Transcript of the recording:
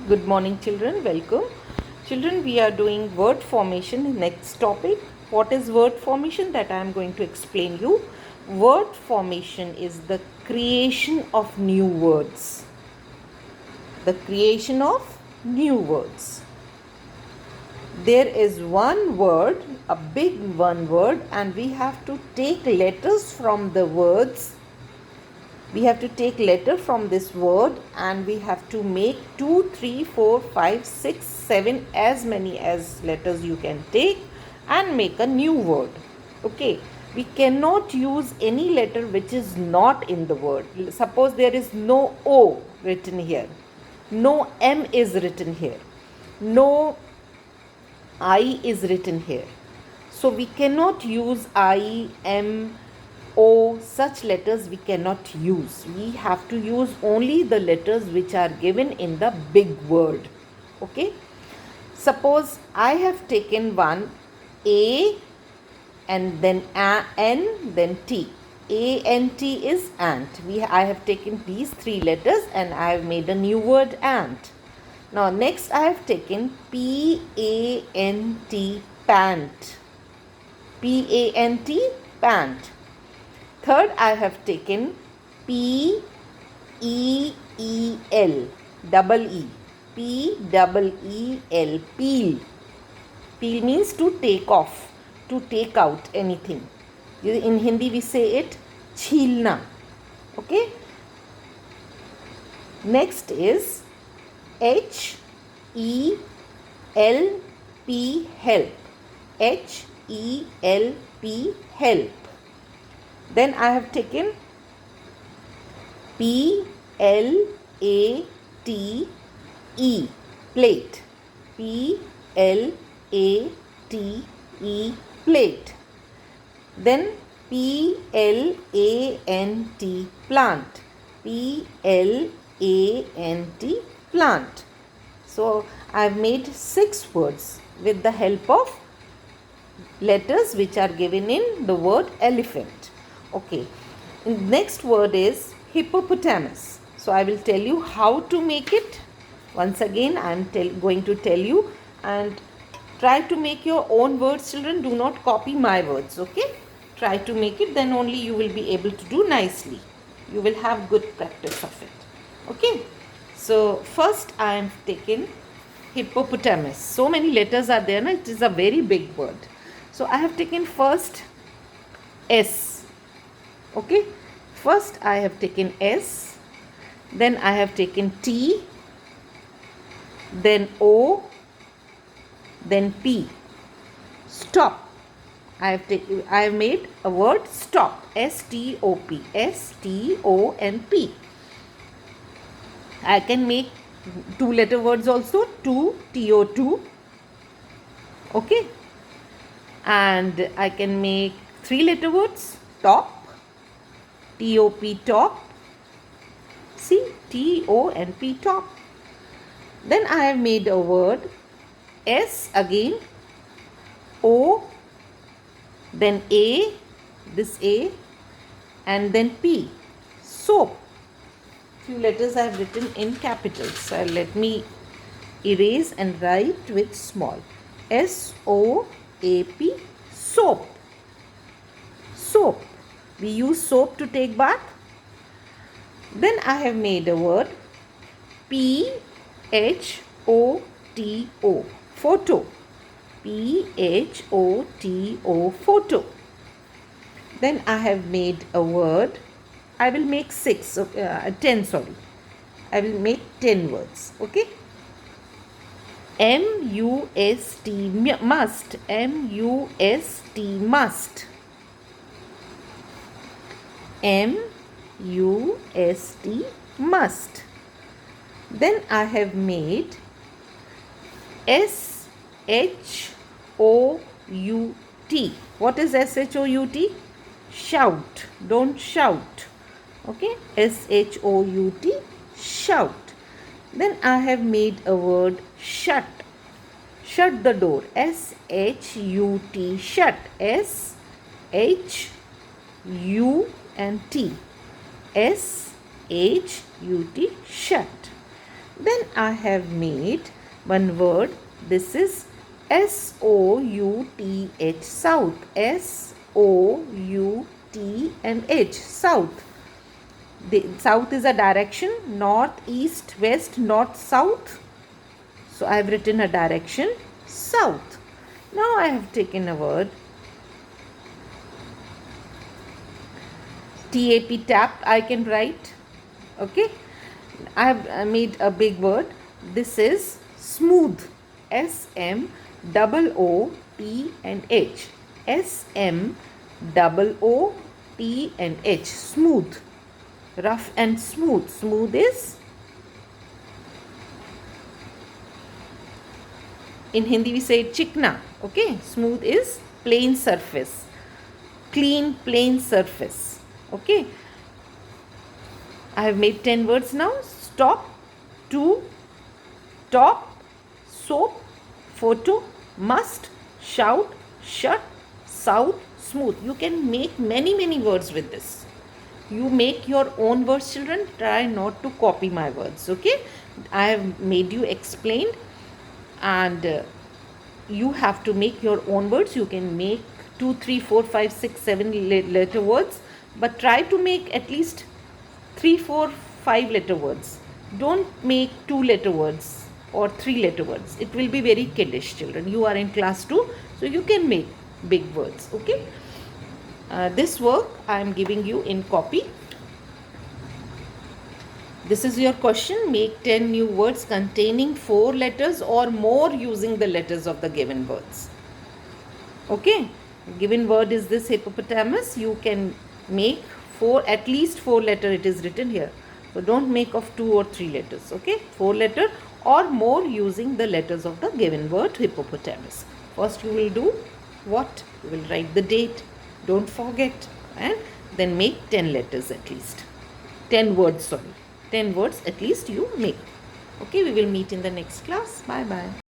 Good morning, children. Welcome. Children, we are doing word formation. Next topic. What is word formation? That I am going to explain you. Word formation is the creation of new words. The creation of new words. There is one word, a big one word, and we have to take letters from the words. We have to take letter from this word and we have to make 2, 3, 4, 5, 6, 7 as many as letters you can take and make a new word. Okay, we cannot use any letter which is not in the word. Suppose there is no O written here, no M is written here, no I is written here. So we cannot use I, M, O, such letters we cannot use. We have to use only the letters which are given in the big word. Okay. Suppose I have taken one A and then N, then T. A N T is ant. I have taken these three letters and I have made a new word ant. Now next I have taken P-A-N-T, pant. P-A-N-T, pant. Third I have taken P-E-E-L, double E. P-double-E-L, peel. Peel means to take off, to take out anything. In Hindi we say it chilna. Okay. Next is H-E-L-P, help. H-E-L-P, help. Then I have taken P-L-A-T-E, plate. P-L-A-T-E, plate. Then P-L-A-N-T, plant. P-L-A-N-T, plant. So I have made 6 words with the help of letters which are given in the word elephant. Okay. Next word is hippopotamus. So I will tell you how to make it. Once again I am going to tell you, and try to make your own words, children. Do not copy my words. Okay. Try to make it, then only you will be able to do nicely. You will have good practice of it. Okay. So first I am taken hippopotamus. So many letters are there. It is a very big word. So I have taken first S. Okay. First I have taken S. Then I have taken T. Then O. Then P. Stop. I have made a word stop. S-T-O-P. S-T-O-N-P. I can make 2-letter words also. T-O-2. Okay. And I can make 3-letter words. Top. T-O-P, top. See, T-O-N-P, top. Then I have made a word S again, O, then A, this A, and then P, soap. Few letters I have written in capitals. So let me erase and write with small. S-O-A-P, soap. Soap. We use soap to take bath. Then I have made a word P-H-O-T-O, photo. P-H-O-T-O, photo. Then I have made a word. I will make 10, sorry. I will make 10 words. Okay. M-U-S-T, must. M-U-S-T, must. M-U-S-T, must. Then I have made S-H-O-U-T. What is S-H-O-U-T? Shout. Don't shout. Okay. S-H-O-U-T, shout. Then I have made a word shut. Shut the door. S-H-U-T, shut. S-H-U and T. S-H-U-T, shut. Then I have made one word. This is S-O-U-T-H, south. S-O-U-T-H, south. The south is a direction, north, east, west, north, south. So I have written a direction, south. Now I have taken a word, T-A-P, tap, I can write. Okay. I have made a big word. This is smooth. S-M-O-O-T-H. S-M-O-O-T-H. Smooth. Rough and smooth. Smooth is, in Hindi we say chikna. Okay. Smooth is plain surface. Clean, plain surface. Okay. I have made 10 words now. Stop, to, top, soap, photo, must, shout, shut, south, smooth. You can make many words with this. You make your own words, children. Try not to copy my words. Okay. I have made you explained, and you have to make your own words. You can make 2, 3, 4, 5, 6, 7 letter words, but try to make at least 3, 4, 5 letter words. Don't make 2 letter words or 3 letter words. It will be very kiddish, children. You are in class 2, so you can make big words. Okay. This work I am giving you in copy. This is your question. Make 10 new words containing 4 letters or more using the letters of the given words. Okay. Given word is this hippopotamus. You can make 4, at least 4 letter it is written here. So don't make of 2 or 3 letters. Okay. 4 letter or more using the letters of the given word hippopotamus. First you will do what? You will write the date. Don't forget. And then make 10 letters at least. 10 words, sorry. 10 words at least you make. Okay. We will meet in the next class. Bye bye.